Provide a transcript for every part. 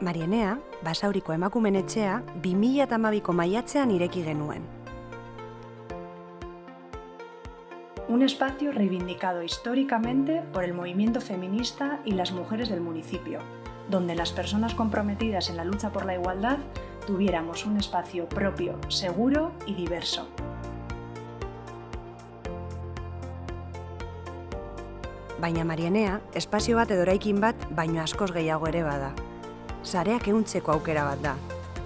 Marienea, Basauriko emakumeen etxea, 2012ko maiatzean ireki genuen. Un espacio reivindicado históricamente por el movimiento feminista y las mujeres del municipio, donde las personas comprometidas en la lucha por la igualdad tuviéramos un espacio propio, seguro y diverso. Baina Marienea, espazio bat edo eraikin bat baino askoz gehiago ere bada. Sareak ehuntzeko aukera bat da.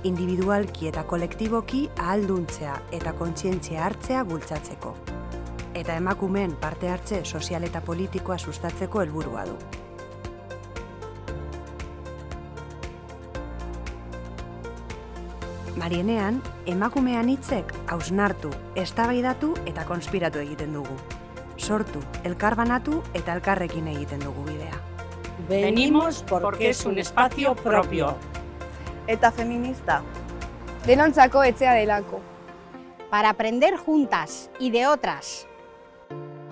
Individualki eta kolektiboki ahalduntzea eta kontzientzia hartzea bultzatzeko. Eta emakumeen parte hartze sozial eta politikoa sustatzeko helburua du. Marienean, emakumean hitzek hausnartu, eztabaidatu eta konspiratu egiten dugu. Sortu, elkarbanatu eta elkarrekin egiten dugu bidea. Venimos porque es un espacio propio. Eta feminista. Denontzako etxea delako. Para aprender juntas y de otras.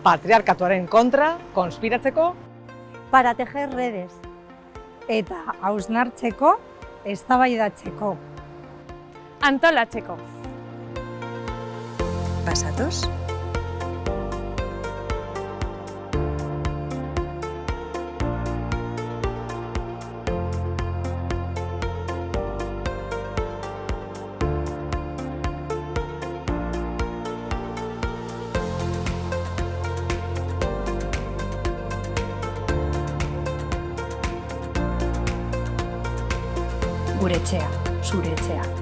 Patriarkatuaren kontra, konspiratzeko. Para tejer redes. Eta hausnartzeko, eztabaidatzeko. Antolatzeko. Pasatoz? Gure etxea, zure etxea.